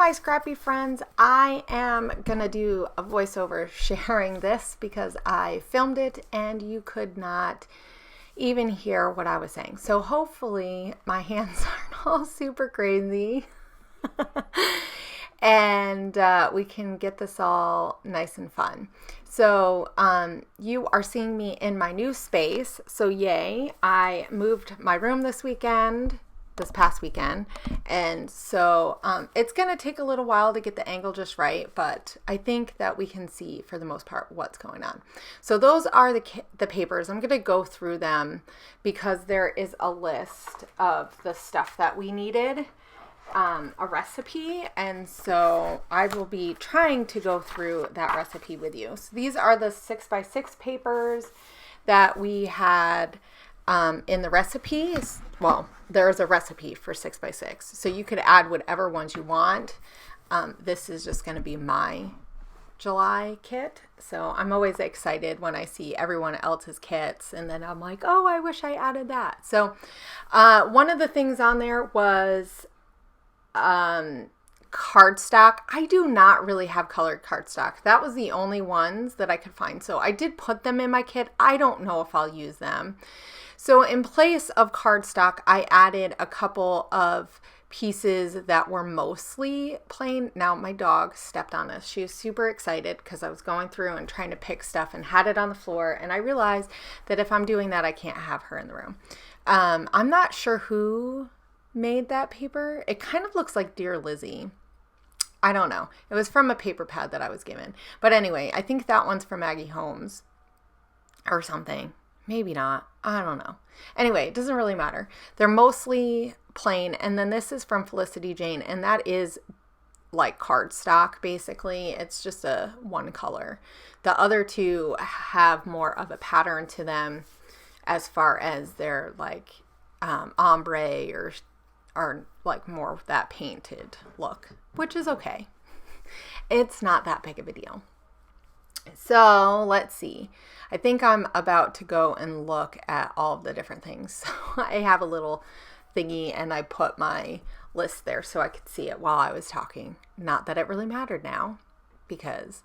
my scrappy friends. I am gonna do a voiceover sharing this because I filmed it and you could not even hear what I was saying. So hopefully my hands aren't all super crazy and we can get this all nice and fun. So you are seeing me in my new space. So yay, I moved my room this past weekend. And so it's going to take a little while to get the angle just right, but I think that we can see for the most part what's going on. So those are the papers. I'm going to go through them because there is a list of the stuff that we needed, a recipe. And so I will be trying to go through that recipe with you. So these are the 6x6 papers that we had in the recipes. Well, there's a recipe for 6x6, so you could add whatever ones you want. This is just going to be my July kit, so I'm always excited when I see everyone else's kits, and then I'm like, oh, I wish I added that. So one of the things on there was cardstock. I do not really have colored cardstock. That was the only ones that I could find, so I did put them in my kit. I don't know if I'll use them. So in place of cardstock, I added a couple of pieces that were mostly plain. Now my dog stepped on this. She was super excited because I was going through and trying to pick stuff and had it on the floor. And I realized that if I'm doing that, I can't have her in the room. I'm not sure who made that paper. It kind of looks like Dear Lizzie. I don't know. It was from a paper pad that I was given. But anyway, I think that one's from Maggie Holmes or something. Maybe not. I don't know. Anyway, it doesn't really matter. They're mostly plain. And then this is from Felicity Jane. And that is like cardstock, basically. It's just a one color. The other two have more of a pattern to them as far as they're like ombre or like more of that painted look, which is okay. It's not that big of a deal. So let's see. I think I'm about to go and look at all of the different things. So I have a little thingy and I put my list there so I could see it while I was talking. Not that it really mattered now because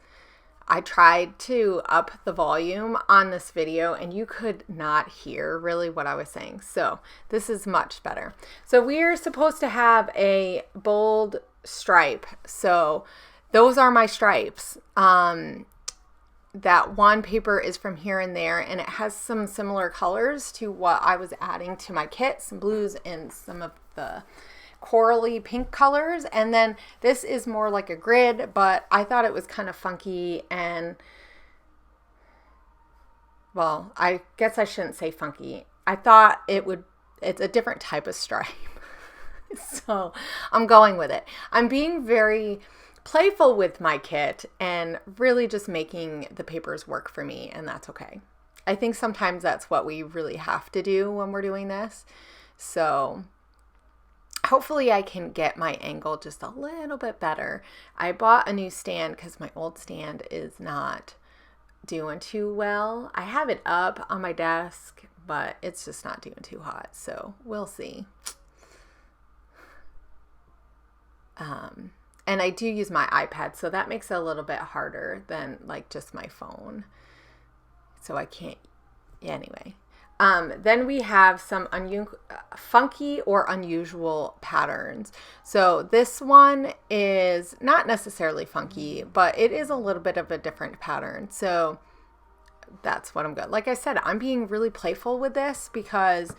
I tried to up the volume on this video and you could not hear really what I was saying. So this is much better. So we're supposed to have a bold stripe. So those are my stripes. That one paper is from Here and There, and it has some similar colors to what I was adding to my kit, some blues and some of the corally pink colors. And then this is more like a grid, but I thought it was kind of funky and, well, I guess I shouldn't say funky. I thought it's a different type of stripe. So I'm going with it. I'm being very playful with my kit and really just making the papers work for me, and that's okay. I think sometimes that's what we really have to do when we're doing this. So hopefully I can get my angle just a little bit better. I bought a new stand because my old stand is not doing too well. I have it up on my desk, but it's just not doing too hot. So we'll see. And I do use my iPad, so that makes it a little bit harder than like just my phone. So I can't, anyway. Then we have some funky or unusual patterns. So this one is not necessarily funky, but it is a little bit of a different pattern. So that's what I'm good. Like I said, I'm being really playful with this because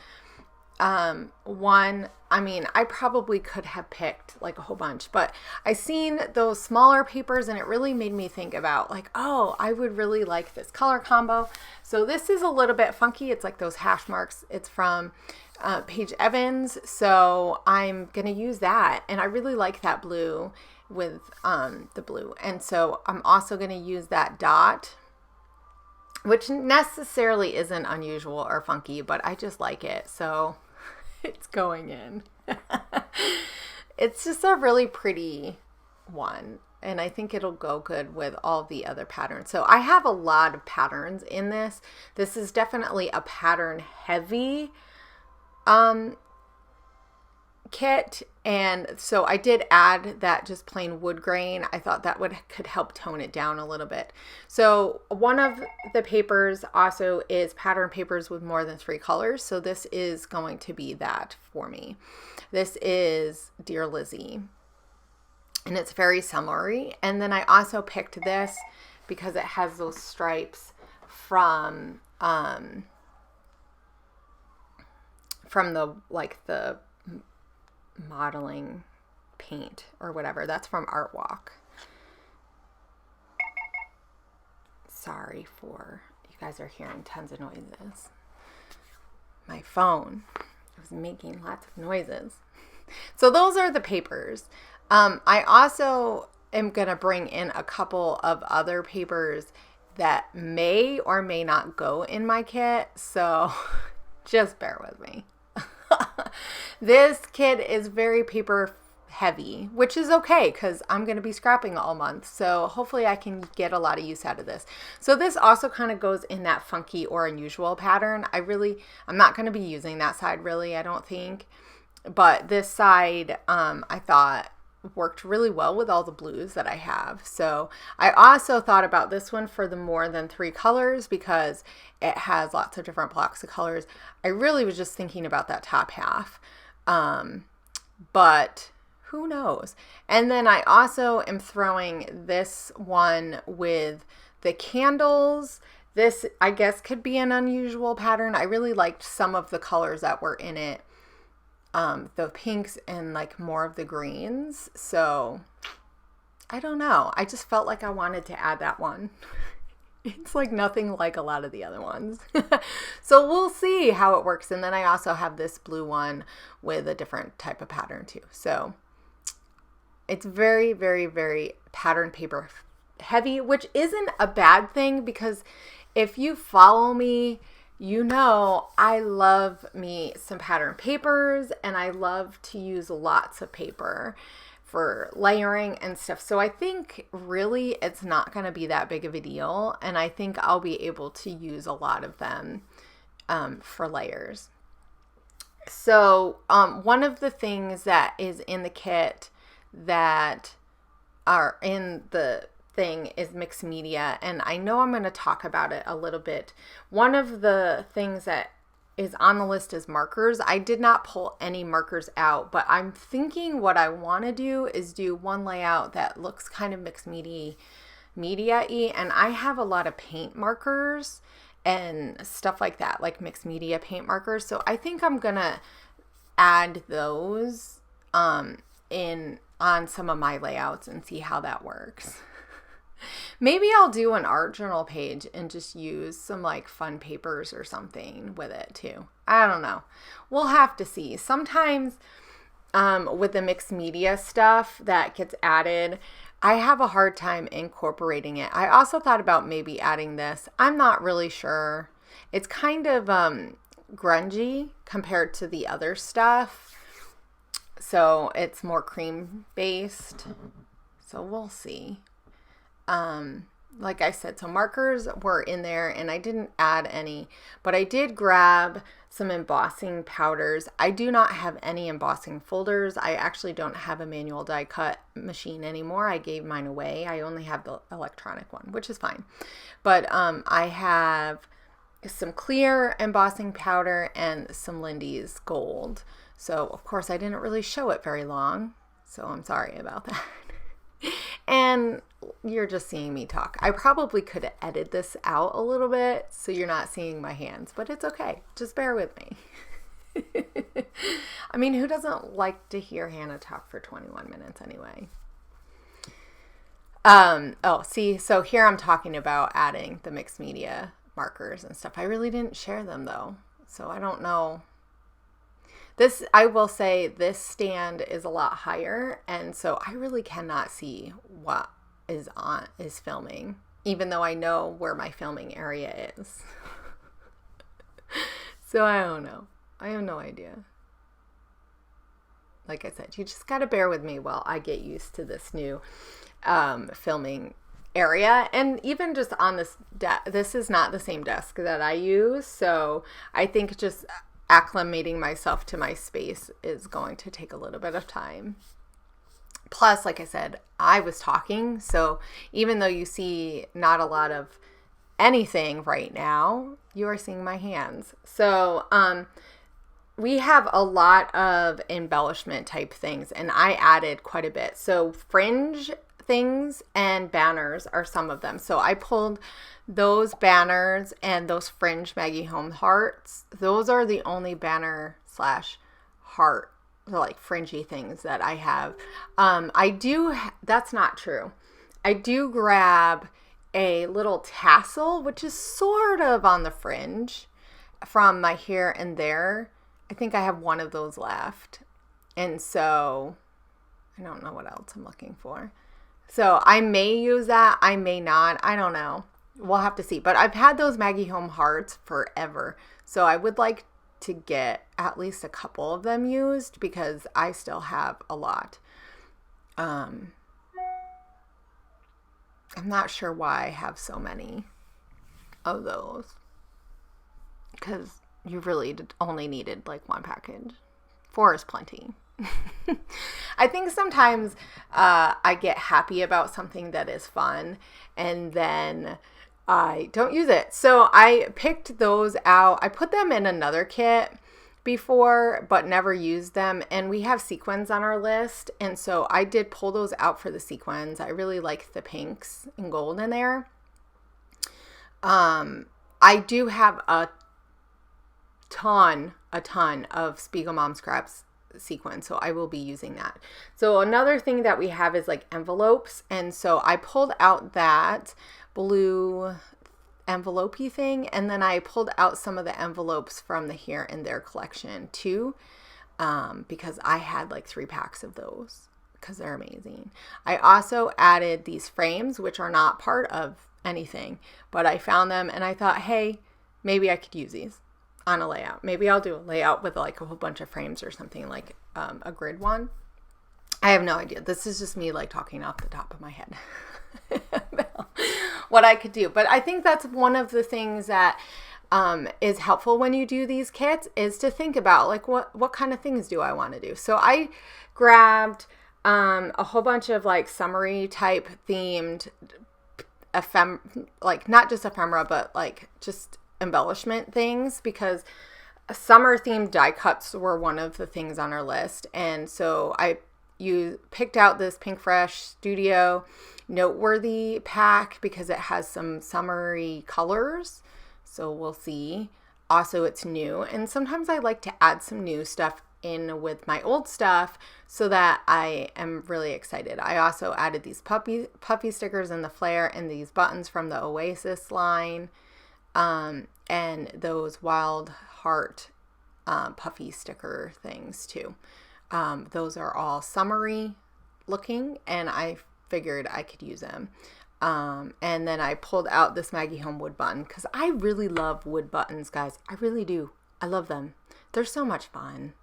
I probably could have picked like a whole bunch, but I seen those smaller papers and it really made me think about like, oh, I would really like this color combo. So this is a little bit funky. It's like those hash marks. It's from Paige Evans. So I'm going to use that. And I really like that blue with the blue. And so I'm also going to use that dot, which necessarily isn't unusual or funky, but I just like it. So it's going in. It's just a really pretty one. And I think it'll go good with all the other patterns. So I have a lot of patterns in this. This is definitely a pattern heavy kit. And so I did add that just plain wood grain. I thought that could help tone it down a little bit. So one of the papers also is pattern papers with more than 3 colors. So this is going to be that for me. This is Dear Lizzie, and it's very summery. And then I also picked this because it has those stripes from the the modeling paint or whatever. That's from Art Walk. Sorry for you guys are hearing tons of noises. My phone was making lots of noises. So those are the papers. I also am going to bring in a couple of other papers that may or may not go in my kit. So just bear with me. This kit is very paper heavy, which is okay because I'm going to be scrapping all month. So hopefully I can get a lot of use out of this. So this also kind of goes in that funky or unusual pattern. I'm not going to be using that side really, I don't think. But this side, I thought worked really well with all the blues that I have. So I also thought about this one for the more than 3 colors because it has lots of different blocks of colors. I really was just thinking about that top half. But who knows? And then I also am throwing this one with the candles. This, I guess, could be an unusual pattern. I really liked some of the colors that were in it. The pinks and like more of the greens. So I don't know. I just felt like I wanted to add that one. It's like nothing like a lot of the other ones. So we'll see how it works. And then I also have this blue one with a different type of pattern too. So it's very, very, very pattern paper heavy, which isn't a bad thing because if you follow me, you know I love me some pattern papers and I love to use lots of paper for layering and stuff. So I think really it's not going to be that big of a deal, and I think I'll be able to use a lot of them for layers. So one of the things that is in the kit that are in the thing is mixed media, and I know I'm going to talk about it a little bit. One of the things that is on the list is markers. I did not pull any markers out, but I'm thinking what I want to do is do one layout that looks kind of mixed media-y, and I have a lot of paint markers and stuff like that, like mixed media paint markers. So I think I'm going to add those in on some of my layouts and see how that works. Maybe I'll do an art journal page and just use some like fun papers or something with it too. I don't know. We'll have to see. Sometimes with the mixed media stuff that gets added, I have a hard time incorporating it. I also thought about maybe adding this. I'm not really sure. It's kind of grungy compared to the other stuff. So it's more cream based. So we'll see. Like I said, so markers were in there and I didn't add any, but I did grab some embossing powders. I do not have any embossing folders. I actually don't have a manual die cut machine anymore. I gave mine away. I only have the electronic one, which is fine. But I have some clear embossing powder and some Lindy's gold. So of course I didn't really show it very long, so I'm sorry about that. And you're just seeing me talk. I probably could edit this out a little bit so you're not seeing my hands, but it's okay. Just bear with me. I mean, who doesn't like to hear Hannah talk for 21 minutes anyway? So here I'm talking about adding the mixed media markers and stuff. I really didn't share them though, so I don't know. This, I will say, this stand is a lot higher, and so I really cannot see what is filming, even though I know where my filming area is. So I don't know. I have no idea. Like I said, you just got to bear with me while I get used to this new filming area. And even just on this desk, this is not the same desk that I use, so I think just acclimating myself to my space is going to take a little bit of time. Plus, like I said, I was talking, so even though you see not a lot of anything right now, you are seeing my hands. So we have a lot of embellishment type things, and I added quite a bit. So fringe things and banners are some of them. So I pulled those banners and those fringe Maggie Holmes hearts. Those are the only banner / heart, like fringy things that I have. That's not true. I do grab a little tassel, which is sort of on the fringe from my Here and There. I think I have one of those left. And so I don't know what else I'm looking for. So I may use that. I may not. I don't know. We'll have to see. But I've had those Maggie Holmes hearts forever. So I would like to get at least a couple of them used because I still have a lot. I'm not sure why I have so many of those. Because you really only needed like one package. 4 is plenty. I think sometimes I get happy about something that is fun and then I don't use it. So I picked those out. I put them in another kit before but never used them, and we have sequins on our list, and so I did pull those out for the sequins. I really like the pinks and gold in there. I do have a ton of Spiegel Mom Scraps sequin, so I will be using that. So another thing that we have is like envelopes, and so I pulled out that blue envelopey thing, and then I pulled out some of the envelopes from the Here and There collection too, because I had like 3 packs of those because they're amazing. I also added these frames, which are not part of anything, but I found them and I thought, hey, maybe I could use these on a layout. Maybe I'll do a layout with like a whole bunch of frames or something, like a grid one. I have no idea. This is just me like talking off the top of my head what I could do. But I think that's one of the things that is helpful when you do these kits, is to think about like what kind of things do I want to do. So I grabbed a whole bunch of like summery type themed like not just ephemera, but like just embellishment things, because summer themed die cuts were one of the things on our list. And so you picked out this Pink Fresh Studio Noteworthy pack because it has some summery colors. So we'll see. Also, it's new. And sometimes I like to add some new stuff in with my old stuff so that I am really excited. I also added these puffy stickers in the flare and these buttons from the Oasis line, and those Wild Heart puffy sticker things too. Those are all summery looking, and I figured I could use them. And then I pulled out this Maggie Holmes wood button because I really love wood buttons, guys. I really do. I love them. They're so much fun.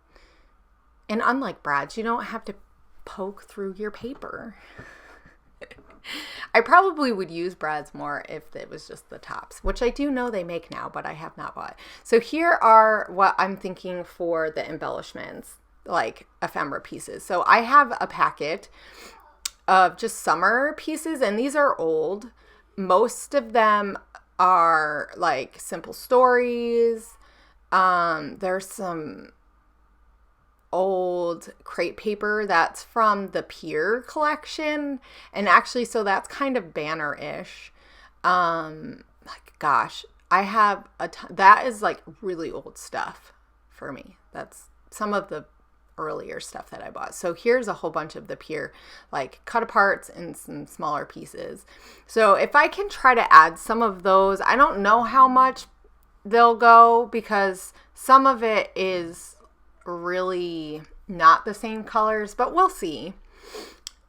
And unlike brads, you don't have to poke through your paper. I probably would use brads more if it was just the tops, which I do know they make now, but I have not bought. So here are what I'm thinking for the embellishments, like ephemera pieces. So I have a packet of just summer pieces, and these are old. Most of them are like simple stories. There's some old crepe paper that's from the Pier collection, and actually, so that's kind of banner-ish. Like, gosh, I have a ton. That is like really old stuff for me. That's some of the earlier stuff that I bought. So here's a whole bunch of the Pier like cut aparts and some smaller pieces. So if I can try to add some of those, I don't know how much they'll go because some of it is really not the same colors, but we'll see.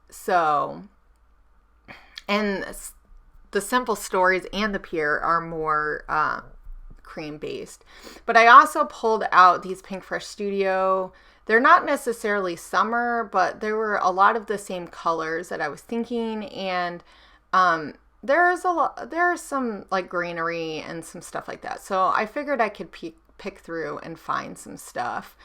So, and the simple stories and the Pier are more cream based, but I also pulled out these Pink Fresh Studio. They're not necessarily summer, but there were a lot of the same colors that I was thinking, and there's some like greenery and some stuff like that. So I figured I could pick through and find some stuff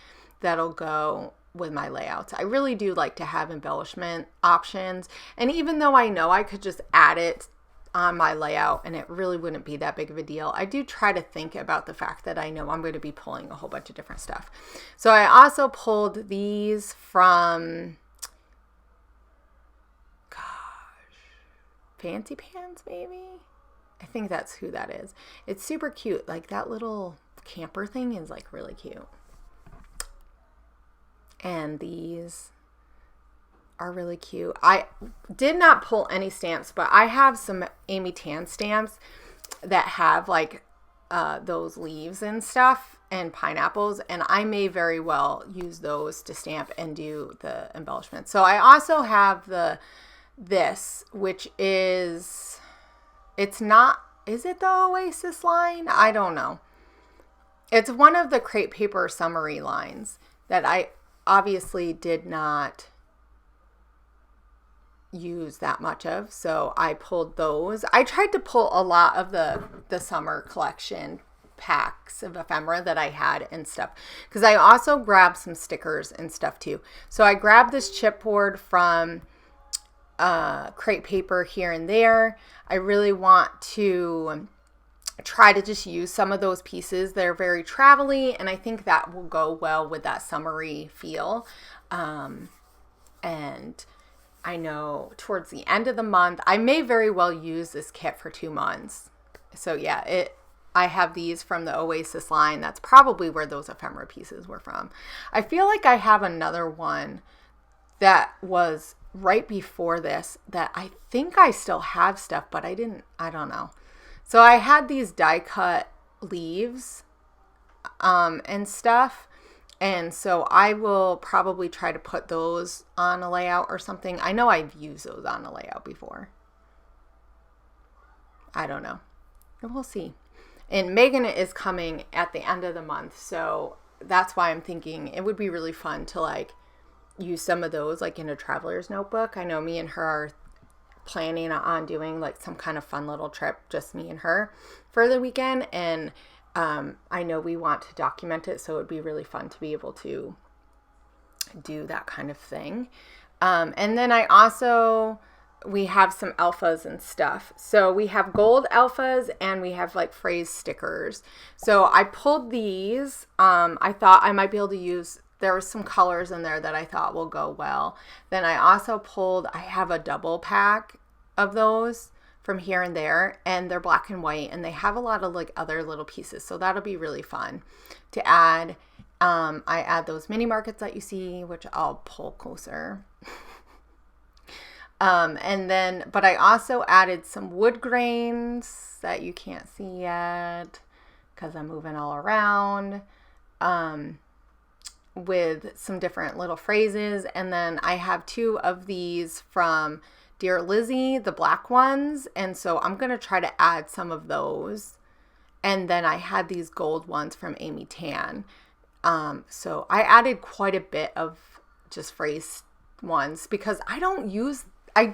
that'll go with my layouts. I really do like to have embellishment options. And even though I know I could just add it on my layout and it really wouldn't be that big of a deal, I do try to think about the fact that I know I'm going to be pulling a whole bunch of different stuff. So I also pulled these from, Fancy Pants, maybe? I think that's who that is. It's super cute. Like that little camper thing is like really cute. And these are really cute. I did not pull any stamps, but I have some Amy Tan stamps that have like those leaves and stuff and pineapples, and I may very well use those to stamp and do the embellishment. So I also have this, which is, it's not, is it the Oasis line? I don't know. It's one of the crepe paper summary lines that I obviously did not use that much of, so I pulled those. I tried to pull a lot of the summer collection packs of ephemera that I had and stuff, because I also grabbed some stickers and stuff too. So I grabbed this chipboard from crepe paper here and there. I really want to try to just use some of those pieces. They're very travel-y, and I think that will go well with that summery feel. And I know towards the end of the month, I may very well use this kit for 2 months. So yeah, I have these from the Oasis line. That's probably where those ephemera pieces were from. I feel like I have another one that was right before this that I think I still have stuff, but I don't know. So I had these die cut leaves and stuff. And so I will probably try to put those on a layout or something. I know I've used those on a layout before. I don't know. We'll see. And Megan is coming at the end of the month. So that's why I'm thinking it would be really fun to like use some of those like in a traveler's notebook. I know me and her are planning on doing like some kind of fun little trip, just me and her, for the weekend. And I know we want to document it, so it would be really fun to be able to do that kind of thing. And then we have some alphas and stuff. So we have gold alphas and we have like phrase stickers. So I pulled these. I thought I might be able to use, there was some colors in there that I thought will go well. Then I also I have a double pack of those from here and there, and they're black and white, and they have a lot of like other little pieces. So that'll be really fun to add. I add those mini markets that you see, which I'll pull closer. But I also added some wood grains that you can't see yet because I'm moving all around, with some different little phrases. And then I have 2 of these from Dear Lizzie, the black ones. And so I'm going to try to add some of those. And then I had these gold ones from Amy Tan. So I added quite a bit of just phrase ones because I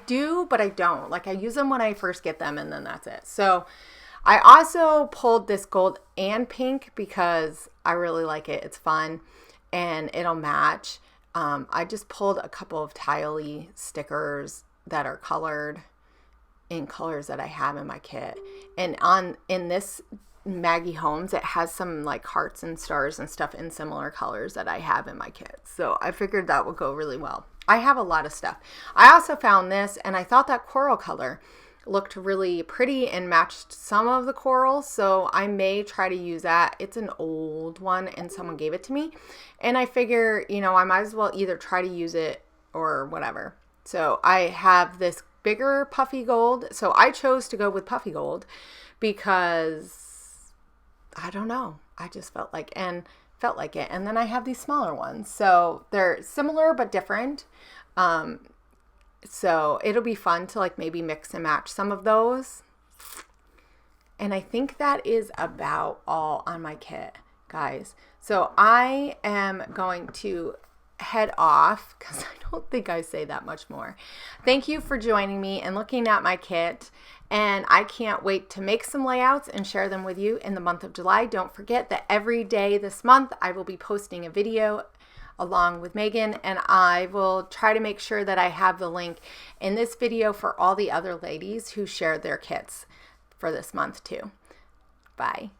do, but I don't. Like I use them when I first get them and then that's it. So I also pulled this gold and pink because I really like it. It's fun and it'll match. I just pulled a couple of tile-y stickers that are colored in colors that I have in my kit. And in this Maggie Holmes, it has some like hearts and stars and stuff in similar colors that I have in my kit. So I figured that would go really well. I have a lot of stuff. I also found this and I thought that coral color looked really pretty and matched some of the coral. So I may try to use that. It's an old one and someone gave it to me. And I figure, I might as well either try to use it or whatever. So I have this bigger puffy gold. So I chose to go with puffy gold because I don't know. I just felt like it. And then I have these smaller ones. So they're similar but different. So it'll be fun to like maybe mix and match some of those. And I think that is about all on my kit, guys. So I am going to head off because I don't think I say that much more. Thank you for joining me and looking at my kit. And I can't wait to make some layouts and share them with you in the month of July. Don't forget that every day this month I will be posting a video along with Megan, and I will try to make sure that I have the link in this video for all the other ladies who shared their kits for this month too. Bye.